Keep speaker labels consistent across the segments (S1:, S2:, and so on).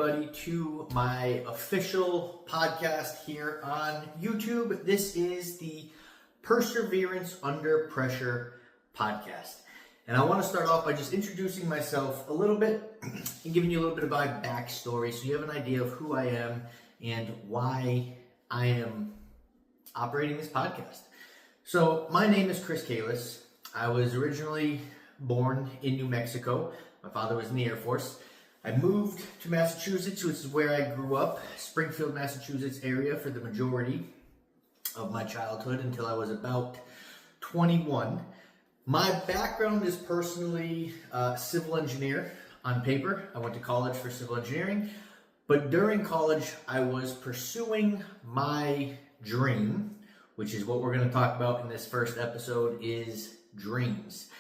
S1: everybody to my official podcast here on YouTube. This is the Perseverance Under Pressure podcast. And I want to start off by just introducing myself a little bit and giving you a little bit of my backstory so you have an idea of who I am and why I am operating this podcast. So my name is Chris Kalis. I was originally born in New Mexico. My father was in the Air Force. I moved to Massachusetts, which is where I grew up, Springfield, Massachusetts area for the majority of my childhood until I was about 21. My background is personally civil engineer on paper. I went to college for civil engineering, but during college I was pursuing my dream, which is what we're going to talk about in this first episode, is dreams.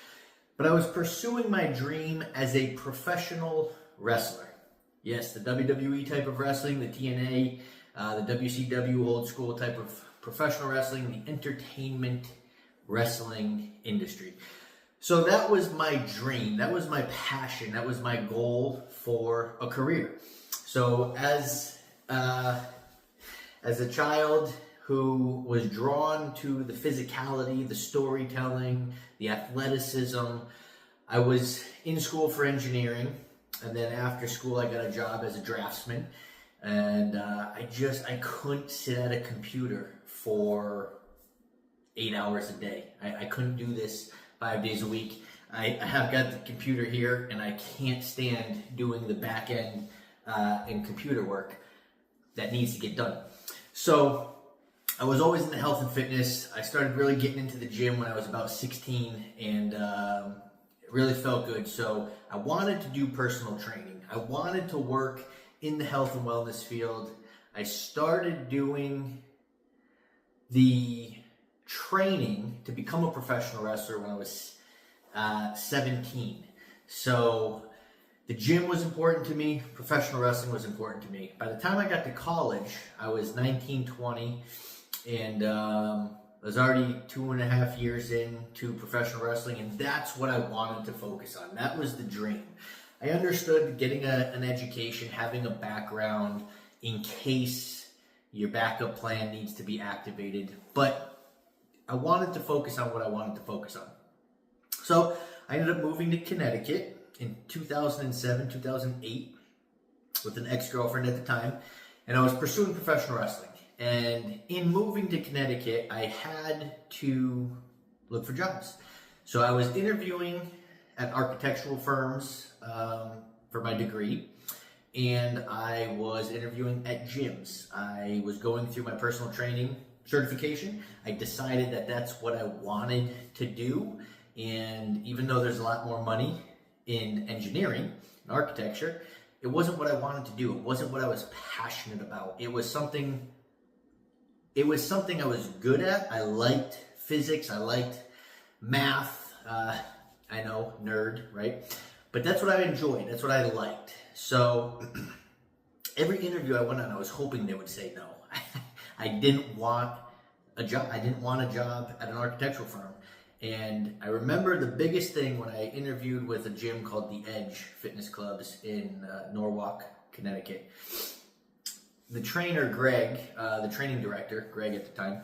S1: But I was pursuing my dream as a professional wrestler. Yes, the WWE type of wrestling, the TNA, the WCW old school type of professional wrestling, the entertainment wrestling industry. So that was my dream. That was my passion. That was my goal for a career. So as a child who was drawn to the physicality, the storytelling, the athleticism, I was in school for engineering. And then after school, I got a job as a draftsman, and I couldn't sit at a computer for 8 hours a day. I couldn't do this 5 days a week. I have got the computer here, and I can't stand doing the back end and computer work that needs to get done. So I was always into health and fitness. I started really getting into the gym when I was about 16, and it really felt good. So I wanted to do personal training. I wanted to work in the health and wellness field. I started doing the training to become a professional wrestler when I was 17. So the gym was important to me. Professional wrestling was important to me. By the time I got to college, I was 19, 20, and I was already 2.5 years into professional wrestling, and that's what I wanted to focus on. That was the dream. I understood getting an education, having a background in case your backup plan needs to be activated, but I wanted to focus on what I wanted to focus on. So I ended up moving to Connecticut in 2007, 2008 with an ex-girlfriend at the time, and I was pursuing professional wrestling. And in moving to Connecticut, I had to look for jobs. So I was interviewing at architectural firms for my degree, and I was interviewing at gyms. I was going through my personal training certification. I decided that that's what I wanted to do. And even though there's a lot more money in engineering and architecture, it wasn't what I wanted to do. It wasn't what I was passionate about. It was something I was good at. I liked physics. I liked math. I know, nerd, right? But that's what I enjoyed. That's what I liked. So every interview I went on, I was hoping they would say no. I didn't want a job. I didn't want a job at an architectural firm. And I remember the biggest thing when I interviewed with a gym called The Edge Fitness Clubs in Norwalk, Connecticut. The trainer, Greg, the training director, Greg at the time,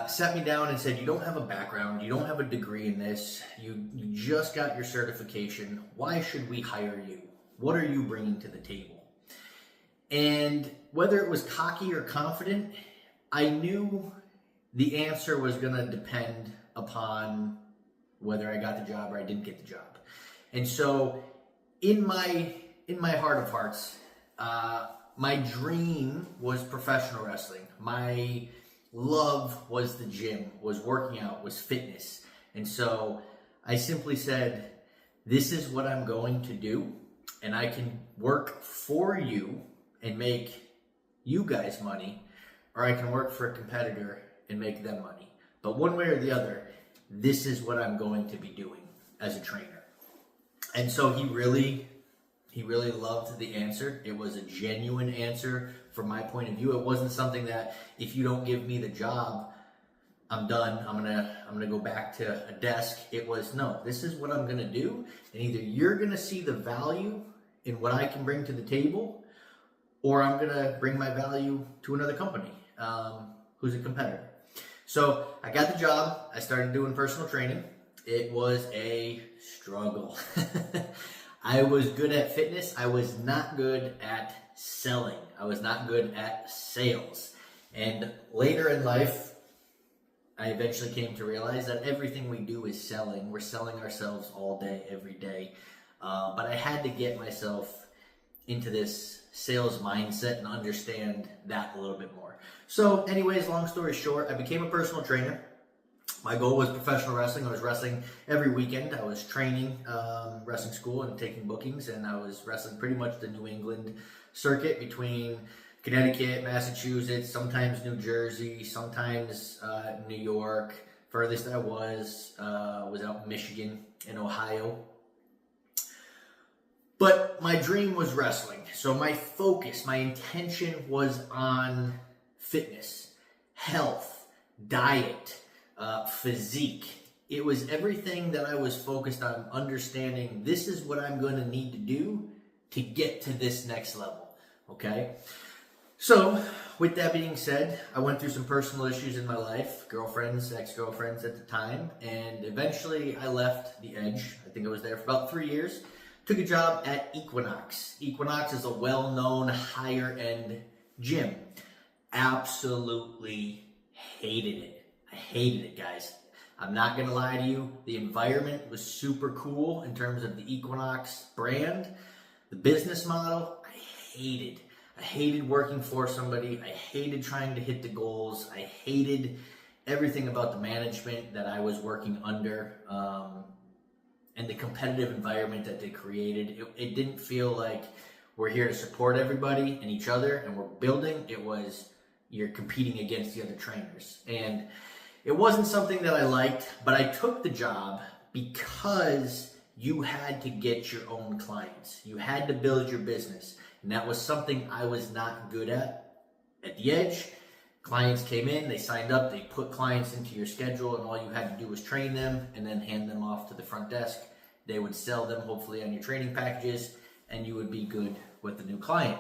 S1: sat me down and said, "You don't have a background, you don't have a degree in this, you just got your certification. Why should we hire you? What are you bringing to the table?" And whether it was cocky or confident, I knew the answer was going to depend upon whether I got the job or I didn't get the job. And so in my heart of hearts, my dream was professional wrestling. My love was the gym, was working out, was fitness. And so I simply said, this is what I'm going to do, and I can work for you and make you guys money, or I can work for a competitor and make them money. But one way or the other, this is what I'm going to be doing as a trainer. And so he really loved the answer. It was a genuine answer from my point of view. It wasn't something that, if you don't give me the job, I'm done. I'm gonna go back to a desk. It was, no, this is what I'm gonna do, and either you're gonna see the value in what I can bring to the table, or I'm gonna bring my value to another company who's a competitor. So I got the job. I started doing personal training. It was a struggle. I was good at fitness. I was not good at selling. I was not good at sales. And later in life, I eventually came to realize that everything we do is selling. We're selling ourselves all day, every day. But I had to get myself into this sales mindset and understand that a little bit more. So anyways, long story short, I became a personal trainer. My goal was professional wrestling. I was wrestling every weekend. I was training wrestling school and taking bookings, and I was wrestling pretty much the New England circuit between Connecticut, Massachusetts, sometimes New Jersey, sometimes New York. Furthest I was out in Michigan and Ohio. But my dream was wrestling. So my focus, my intention was on fitness, health, diet, physique. It was everything that I was focused on, understanding this is what I'm going to need to do to get to this next level. Okay? So, with that being said, I went through some personal issues in my life, girlfriends, ex-girlfriends at the time, and eventually I left the Edge. I think I was there for about 3 years. Took a job at Equinox. Equinox is a well-known higher-end gym. Absolutely hated it. I hated it, guys. I'm not going to lie to you. The environment was super cool in terms of the Equinox brand. The business model, I hated. I hated working for somebody. I hated trying to hit the goals. I hated everything about the management that I was working under. And the competitive environment that they created. It didn't feel like we're here to support everybody and each other and we're building. It was you're competing against the other trainers. And it wasn't something that I liked, but I took the job because you had to get your own clients. You had to build your business. And that was something I was not good at the Edge. Clients came in, they signed up, they put clients into your schedule, and all you had to do was train them and then hand them off to the front desk. They would sell them, hopefully, on your training packages, and you would be good with the new client.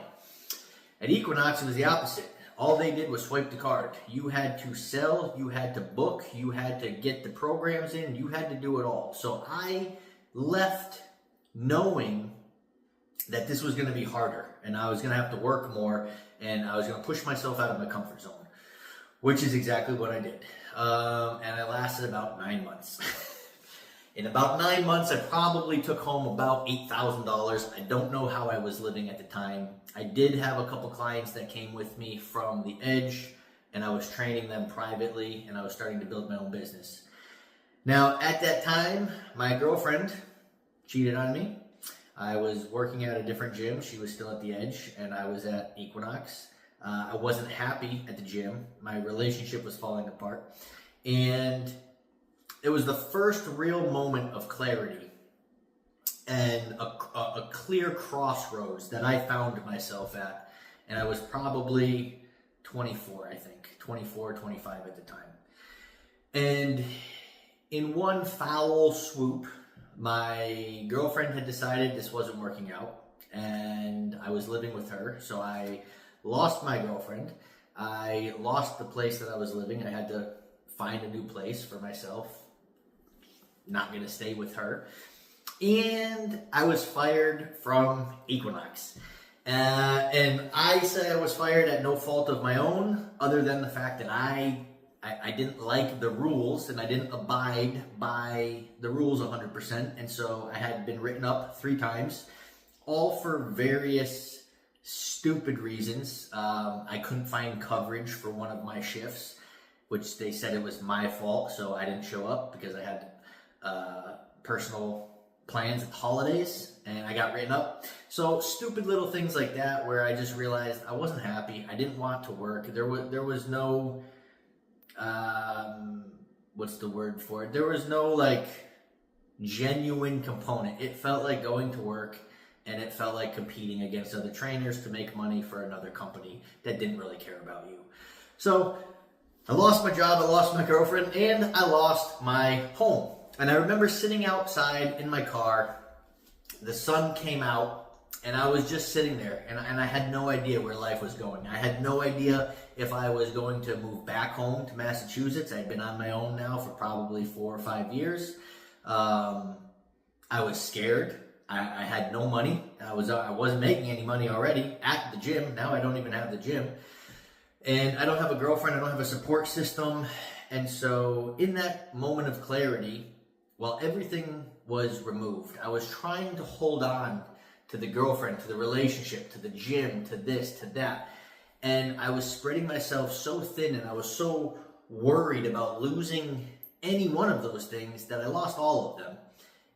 S1: At Equinox, it was the opposite. All they did was swipe the card. You had to sell, you had to book, you had to get the programs in, you had to do it all. So I left knowing that this was going to be harder, and I was going to have to work more, and I was going to push myself out of my comfort zone. Which is exactly what I did. And I lasted about 9 months. In about 9 months, I probably took home about $8,000. I don't know how I was living at the time. I did have a couple clients that came with me from the Edge, and I was training them privately, and I was starting to build my own business. Now, at that time, my girlfriend cheated on me. I was working at a different gym. She was still at the Edge, and I was at Equinox. I wasn't happy at the gym. My relationship was falling apart. And it was the first real moment of clarity and a clear crossroads that I found myself at. And I was probably 24, I think. 24, 25 at the time. And in one foul swoop, my girlfriend had decided this wasn't working out. And I was living with her, so I lost my girlfriend. I lost the place that I was living. I had to find a new place for myself. Not going to stay with her. And I was fired from Equinox. And I say I was fired at no fault of my own, other than the fact that I didn't like the rules and I didn't abide by the rules 100%. And so I had been written up 3 times, all for various stupid reasons. I couldn't find coverage for one of my shifts, which they said it was my fault, so I didn't show up because I had personal plans at the holidays, and I got written up. So stupid little things like that where I just realized I wasn't happy. I didn't want to work. There was no, what's the word for it? There was no like genuine component. It felt like going to work, and it felt like competing against other trainers to make money for another company that didn't really care about you. So I lost my job, I lost my girlfriend, and I lost my home. And I remember sitting outside in my car. The sun came out, And I was just sitting there, and I had no idea where life was going. I had no idea if I was going to move back home to Massachusetts. I'd been on my own now for probably 4 or 5 years. I was scared. I had no money. I wasn't making any money already at the gym. Now I don't even have the gym. And I don't have a girlfriend. I don't have a support system. And so in that moment of clarity, while everything was removed, I was trying to hold on to the girlfriend, to the relationship, to the gym, to this, to that. And I was spreading myself so thin, and I was so worried about losing any one of those things that I lost all of them,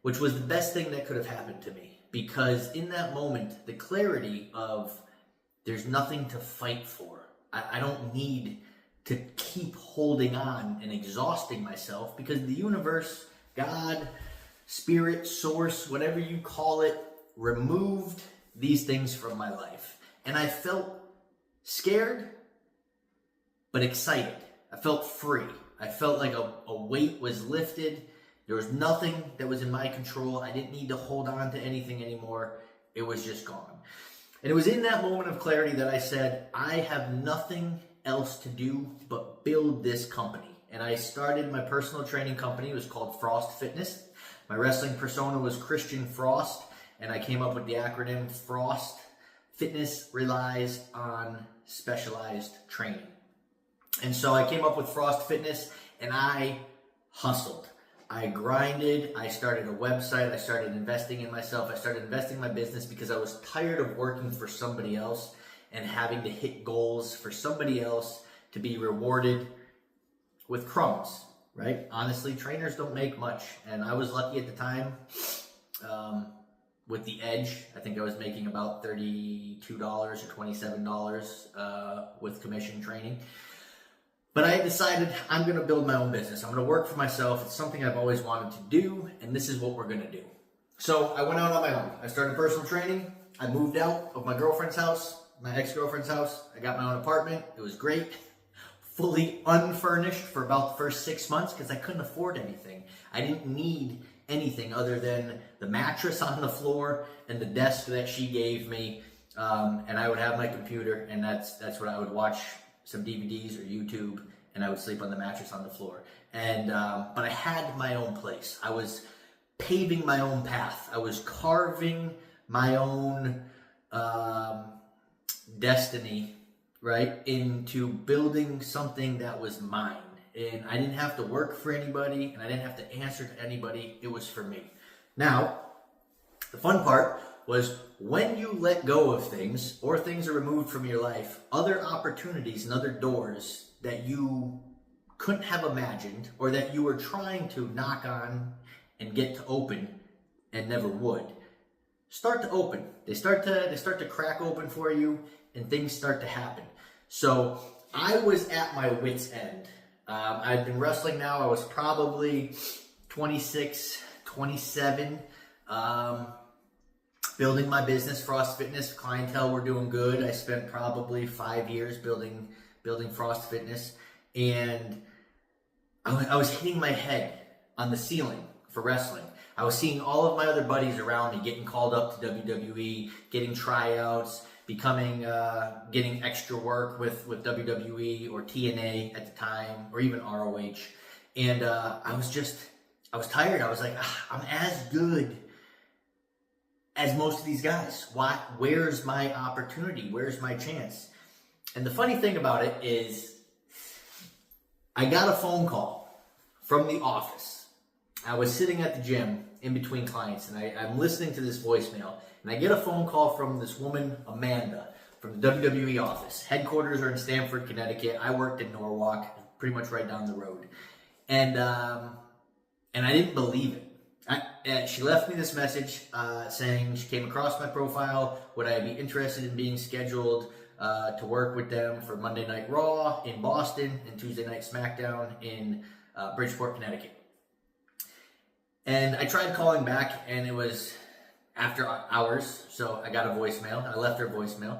S1: which was the best thing that could have happened to me. Because in that moment, the clarity of there's nothing to fight for. I don't need to keep holding on and exhausting myself, because the universe, God, spirit, source, whatever you call it, removed these things from my life. And I felt scared, but excited. I felt free. I felt like a weight was lifted. There was nothing that was in my control. I didn't need to hold on to anything anymore. It was just gone. And it was in that moment of clarity that I said, I have nothing else to do but build this company. And I started my personal training company. It was called Frost Fitness. My wrestling persona was Christian Frost. And I came up with the acronym FROST. Fitness relies on specialized training. And so I came up with Frost Fitness, and I hustled. I grinded. I started a website. I started investing in myself. I started investing in my business because I was tired of working for somebody else and having to hit goals for somebody else to be rewarded with crumbs, right? Honestly, trainers don't make much. And I was lucky at the time. With the Edge, I think I was making about $32 or $27 with commission training. But I decided I'm going to build my own business. I'm going to work for myself. It's something I've always wanted to do, and this is what we're going to do. So I went out on my own. I started personal training. I moved out of my girlfriend's house, my ex-girlfriend's house. I got my own apartment. It was great. Fully unfurnished for about the first 6 months because I couldn't afford anything. I didn't need anything other than the mattress on the floor and the desk that she gave me, and I would have my computer, and that's what I would watch some DVDs or YouTube, and I would sleep on the mattress on the floor. And but I had my own place. I was paving my own path. I was carving my own destiny, right, into building something that was mine. And I didn't have to work for anybody, and I didn't have to answer to anybody. It was for me. Now, the fun part was when you let go of things, or things are removed from your life, other opportunities and other doors that you couldn't have imagined, or that you were trying to knock on and get to open and never would, start to open. They start to crack open for you, and things start to happen. So I was at my wit's end. I'd been wrestling now. I was probably 26, 27, building my business, Frost Fitness. Clientele were doing good. I spent probably 5 years building Frost Fitness, and I was hitting my head on the ceiling for wrestling. I was seeing all of my other buddies around me getting called up to WWE, getting tryouts, getting extra work with WWE or TNA at the time, or even ROH. And I was tired. I was like, I'm as good as most of these guys. Where's my opportunity? Where's my chance? And the funny thing about it is I got a phone call from the office. I was sitting at the gym in between clients, and I'm listening to this voicemail, and I get a phone call from this woman, Amanda, from the WWE office. Headquarters are in Stamford, Connecticut. I worked in Norwalk, pretty much right down the road. And I didn't believe it. She left me this message saying she came across my profile. Would I be interested in being scheduled to work with them for Monday Night Raw in Boston and Tuesday Night SmackDown in Bridgeport, Connecticut? And I tried calling back, and it was after hours, so I got a voicemail. I left her voicemail,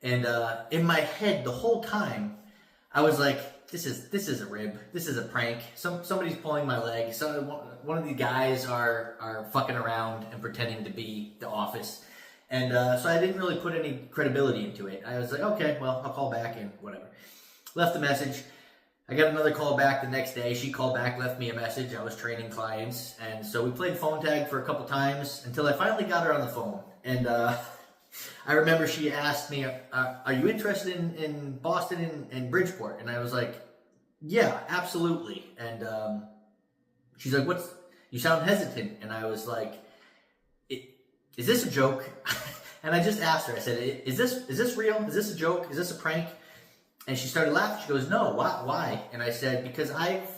S1: and in my head the whole time, I was like, "This is a rib. This is a prank. Somebody's pulling my leg. One of the guys are fucking around and pretending to be the office." And so I didn't really put any credibility into it. I was like, okay, well, I'll call back and whatever. Left a message. I got another call back the next day. She called back, left me a message. I was training clients. And so we played phone tag for a couple times until I finally got her on the phone. And I remember she asked me, are you interested in Boston and Bridgeport? And I was like, yeah, absolutely. And she's like, you sound hesitant. And I was like, is this a joke? And I just asked her, I said, is this real? Is this a joke? Is this a prank? And she started laughing. She goes, no, why? And I said, because I've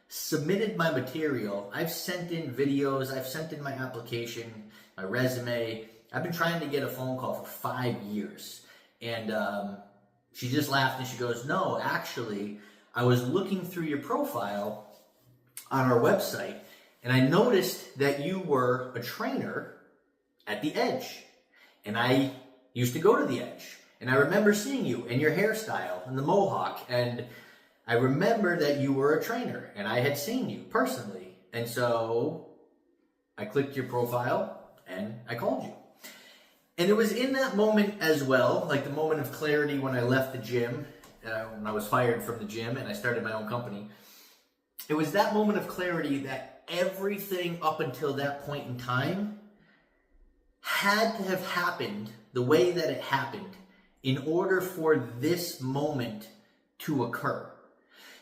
S1: submitted my material. I've sent in videos. I've sent in my application, my resume. I've been trying to get a phone call for 5 years. And she just laughed and she goes, no, actually, I was looking through your profile on our website and I noticed that you were a trainer at the Edge. And I used to go to the Edge. And I remember seeing you and your hairstyle and the mohawk. And I remember that you were a trainer and I had seen you personally. And so I clicked your profile and I called you. And it was in that moment as well, like the moment of clarity when I left the gym, when I was fired from the gym and I started my own company. It was that moment of clarity that everything up until that point in time had to have happened the way that it happened in order for this moment to occur.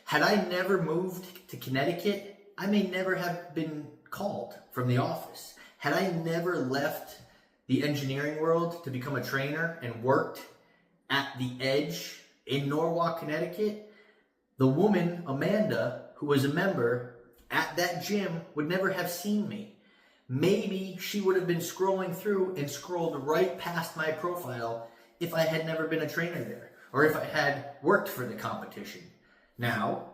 S1: Had I never moved to Connecticut, I may never have been called from the office. Had I never left the engineering world to become a trainer and worked at the Edge in Norwalk, Connecticut, the woman, Amanda, who was a member at that gym would never have seen me. Maybe she would have been scrolling through and scrolled right past my profile if I had never been a trainer there or if I had worked for the competition. Now,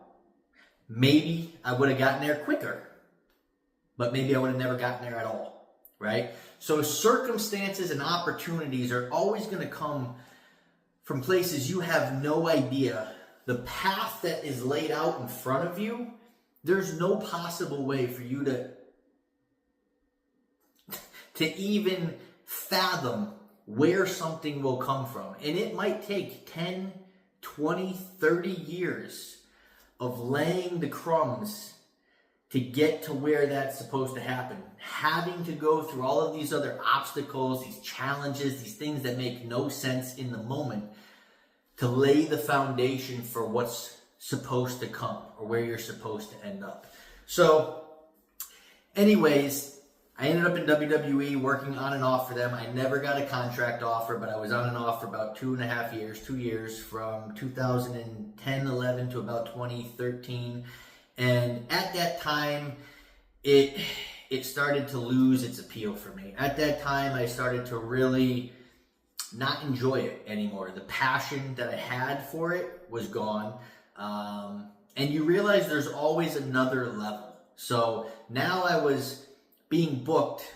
S1: maybe I would have gotten there quicker, but maybe I would have never gotten there at all, right? So circumstances and opportunities are always going to come from places you have no idea. The path that is laid out in front of you, there's no possible way for you to even fathom where something will come from. And it might take 10, 20, 30 years of laying the crumbs to get to where that's supposed to happen. Having to go through all of these other obstacles, these challenges, these things that make no sense in the moment to lay the foundation for what's supposed to come or where you're supposed to end up. So, anyways, I ended up in WWE working on and off for them. I never got a contract offer, but I was on and off for about 2.5 years, 2 years from 2010-11 to about 2013. And at that time, it started to lose its appeal for me. At that time, I started to really not enjoy it anymore. The passion that I had for it was gone. And you realize there's always another level. So now I was being booked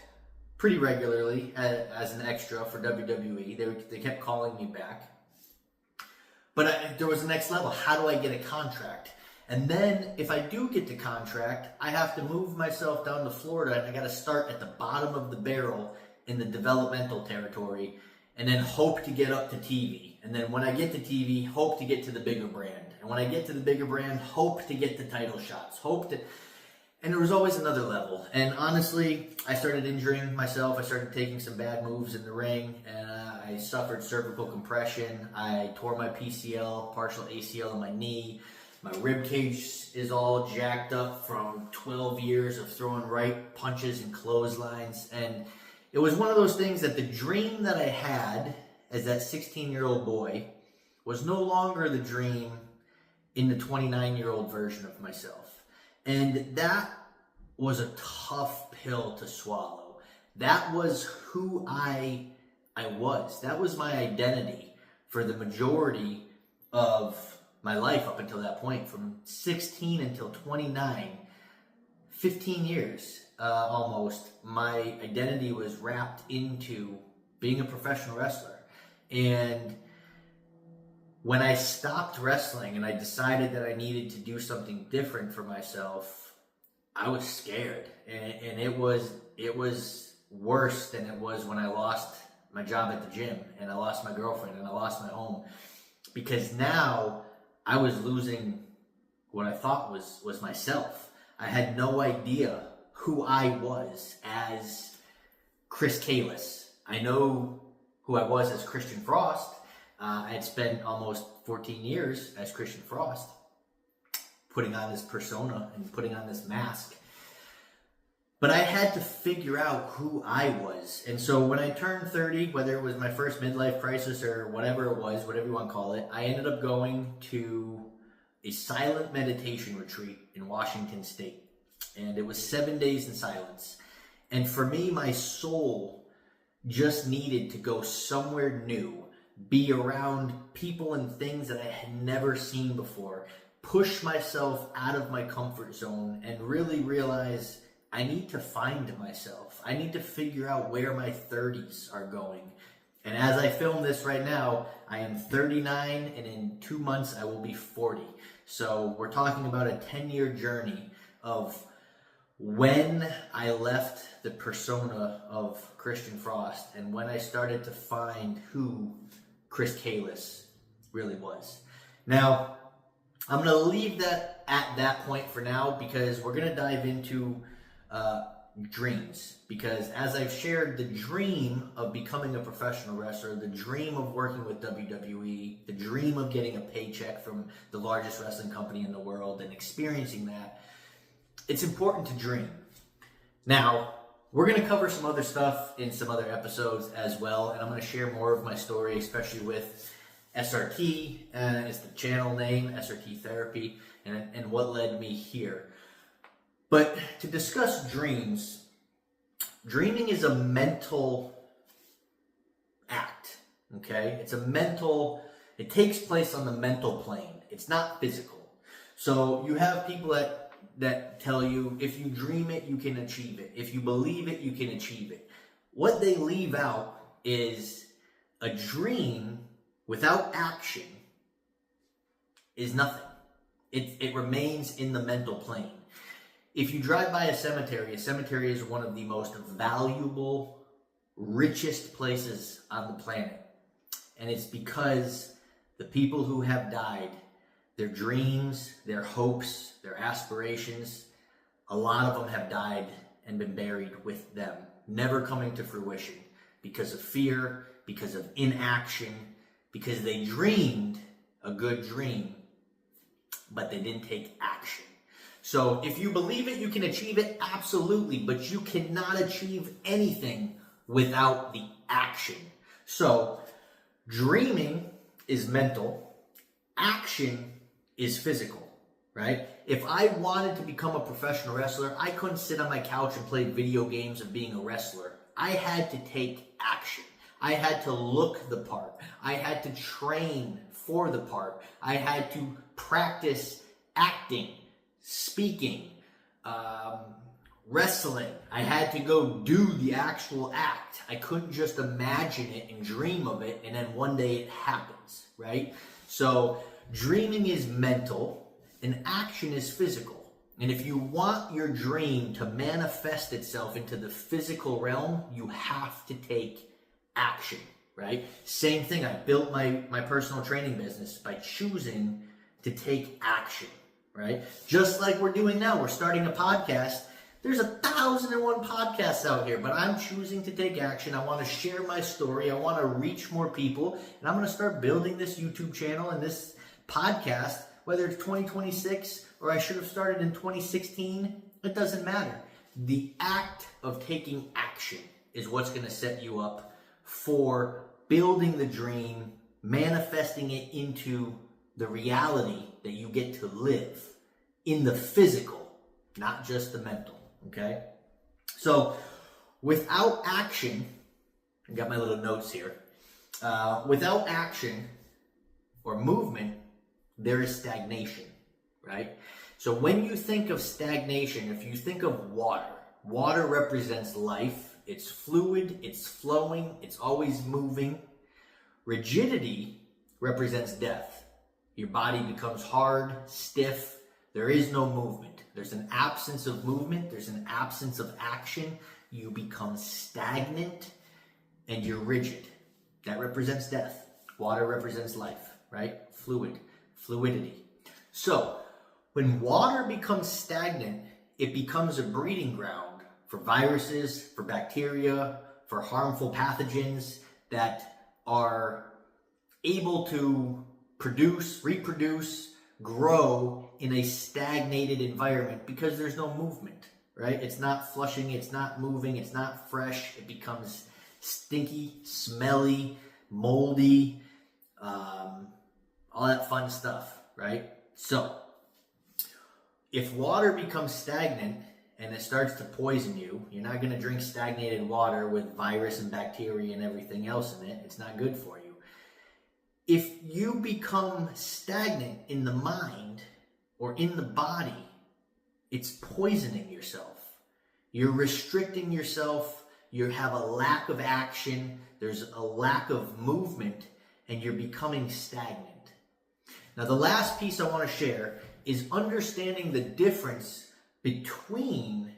S1: pretty regularly as an extra for WWE. They kept calling me back. But there was the next level. How do I get a contract? And then if I do get the contract, I have to move myself down to Florida and I got to start at the bottom of the barrel in the developmental territory and then hope to get up to TV. And then when I get to TV, hope to get to the bigger brand. And when I get to the bigger brand, hope to get the title shots. And there was always another level. And honestly, I started injuring myself. I started taking some bad moves in the ring. And I suffered cervical compression. I tore my PCL, partial ACL in my knee. My rib cage is all jacked up from 12 years of throwing right punches and clotheslines. And it was one of those things that the dream that I had as that 16-year-old boy was no longer the dream in the 29-year-old version of myself. And that was a tough pill to swallow. That was who I was. That was my identity for the majority of my life up until that point, from 16 until 29, 15 years almost. My identity was wrapped into being a professional wrestler. And when I stopped wrestling and I decided that I needed to do something different for myself, I was scared. And it was worse than it was when I lost my job at the gym, and I lost my girlfriend, and I lost my home, because now I was losing what I thought was myself. I had no idea who I was as Chris Kalis. I know who I was as Christian Frost. I had spent almost 14 years as Christian Frost, putting on this persona and putting on this mask. But I had to figure out who I was. And so when I turned 30, whether it was my first midlife crisis or whatever it was, whatever you want to call it, I ended up going to a silent meditation retreat in Washington State. And it was 7 days in silence. And for me, my soul just needed to go somewhere new, be around people and things that I had never seen before, push myself out of my comfort zone, and really realize I need to find myself. I need to figure out where my 30s are going. And as I film this right now, I am 39, and in 2 months I will be 40. So we're talking about a 10-year journey of when I left the persona of Christian Frost and when I started to find who Chris Kalis really was. Now, I'm going to leave that at that point for now, because we're going to dive into dreams. Because as I've shared, the dream of becoming a professional wrestler, the dream of working with WWE, the dream of getting a paycheck from the largest wrestling company in the world and experiencing that, it's important to dream. Now, we're going to cover some other stuff in some other episodes as well, and I'm going to share more of my story, especially with SRT, and it's the channel name, SRT Therapy, and what led me here. But to discuss dreams, dreaming is a mental act, okay? It takes place on the mental plane. It's not physical. So you have people that tell you, if you dream it, you can achieve it. If you believe it, you can achieve it. What they leave out is a dream without action is nothing. It remains in the mental plane. If you drive by a cemetery is one of the most valuable, richest places on the planet. And it's because the people who have died, their dreams, their hopes, their aspirations, a lot of them have died and been buried with them, never coming to fruition because of fear, because of inaction, because they dreamed a good dream, but they didn't take action. So if you believe it, you can achieve it, absolutely, but you cannot achieve anything without the action. So dreaming is mental, action is physical, right? If I wanted to become a professional wrestler, I couldn't sit on my couch and play video games of being a wrestler. I had to take action. I had to look the part. I had to train for the part. I had to practice acting, speaking, wrestling. I had to go do the actual act. I couldn't just imagine it and dream of it and then one day it happens, right? So dreaming is mental and action is physical. And if you want your dream to manifest itself into the physical realm, you have to take action, right? Same thing. I built my personal training business by choosing to take action, right? Just like we're doing now. We're starting a podcast. There's 1,001 podcasts out here, but I'm choosing to take action. I want to share my story. I want to reach more people, and I'm going to start building this YouTube channel and this podcast, whether it's 2026 or I should have started in 2016, it doesn't matter. The act of taking action is what's going to set you up for building the dream, manifesting it into the reality that you get to live in the physical, not just the mental, okay? So without action, I got my little notes here. Without action or movement, there is stagnation, right? So when you think of stagnation, if you think of water, water represents life. It's fluid, it's flowing, it's always moving. Rigidity represents death. Your body becomes hard, stiff. There is no movement. There's an absence of movement. There's an absence of action. You become stagnant. and you're rigid. That represents death. Water represents life, right? Fluidity. So when water becomes stagnant, it becomes a breeding ground for viruses, for bacteria, for harmful pathogens that are able to produce, reproduce, grow in a stagnated environment because there's no movement, right? It's not flushing, it's not moving, it's not fresh. It becomes stinky, smelly, moldy, all that fun stuff, right? So if water becomes stagnant and it starts to poison you, you're not going to drink stagnated water with virus and bacteria and everything else in it. It's not good for you. If you become stagnant in the mind or in the body, it's poisoning yourself. You're restricting yourself. You have a lack of action. There's a lack of movement, and you're becoming stagnant. Now, the last piece I want to share is understanding the difference between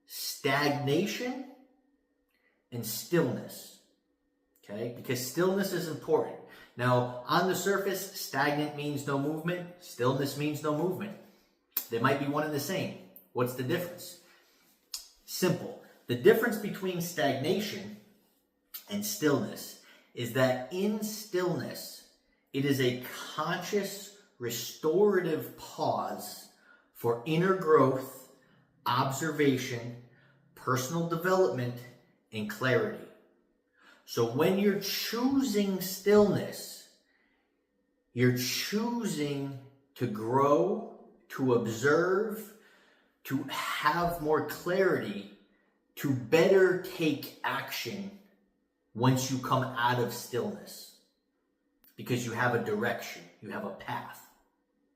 S1: stagnation and stillness. Okay? Because stillness is important. Now, on the surface, stagnant means no movement. Stillness means no movement. They might be one and the same. What's the difference? Simple. The difference between stagnation and stillness is that in stillness, it is a conscious, restorative pause for inner growth, observation, personal development, and clarity. So when you're choosing stillness, you're choosing to grow, to observe, to have more clarity, to better take action once you come out of stillness. Because you have a direction, you have a path.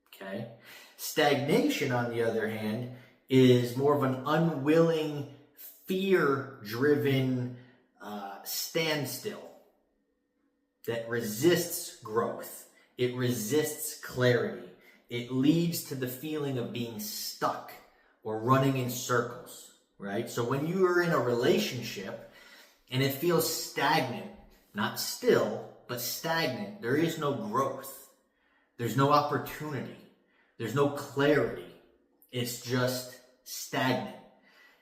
S1: Okay? Stagnation, on the other hand, is more of an unwilling, fear-driven standstill that resists growth. It resists clarity. It leads to the feeling of being stuck or running in circles, right? So when you are in a relationship and it feels stagnant, not still, but stagnant, there is no growth. There's no opportunity. There's no clarity. It's just stagnant.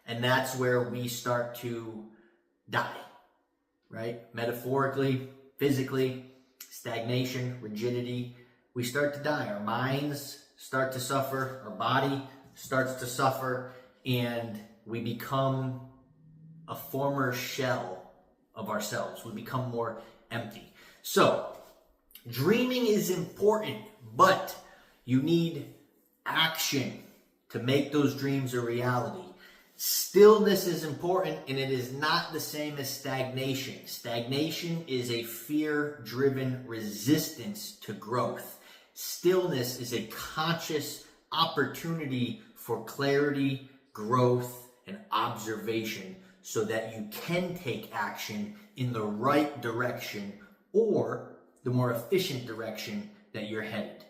S1: And that's where we start to die, right? Metaphorically, physically, stagnation, rigidity. We start to die. Our minds start to suffer. Our body starts to suffer. And we become a former shell of ourselves. We become more empty. So, dreaming is important, but you need action to make those dreams a reality. Stillness is important, and it is not the same as stagnation. Stagnation is a fear-driven resistance to growth. Stillness is a conscious opportunity for clarity, growth, and observation so that you can take action in the right direction or the more efficient direction that you're headed.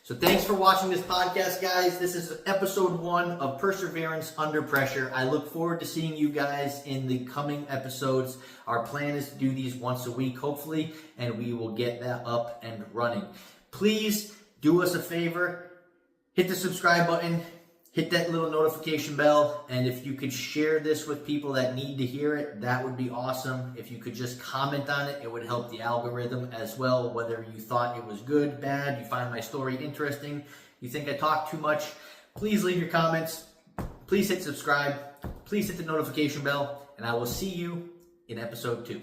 S1: So thanks for watching this podcast, guys. This is episode 1 of Perseverance Under Pressure. I look forward to seeing you guys in the coming episodes. Our plan is to do these once a week, hopefully, and we will get that up and running. Please do us a favor. Hit the subscribe button. Hit that little notification bell, and if you could share this with people that need to hear it, that would be awesome. If you could just comment on it, it would help the algorithm as well, whether you thought it was good, bad, you find my story interesting, you think I talk too much, please leave your comments, please hit subscribe, please hit the notification bell, and I will see you in episode 2.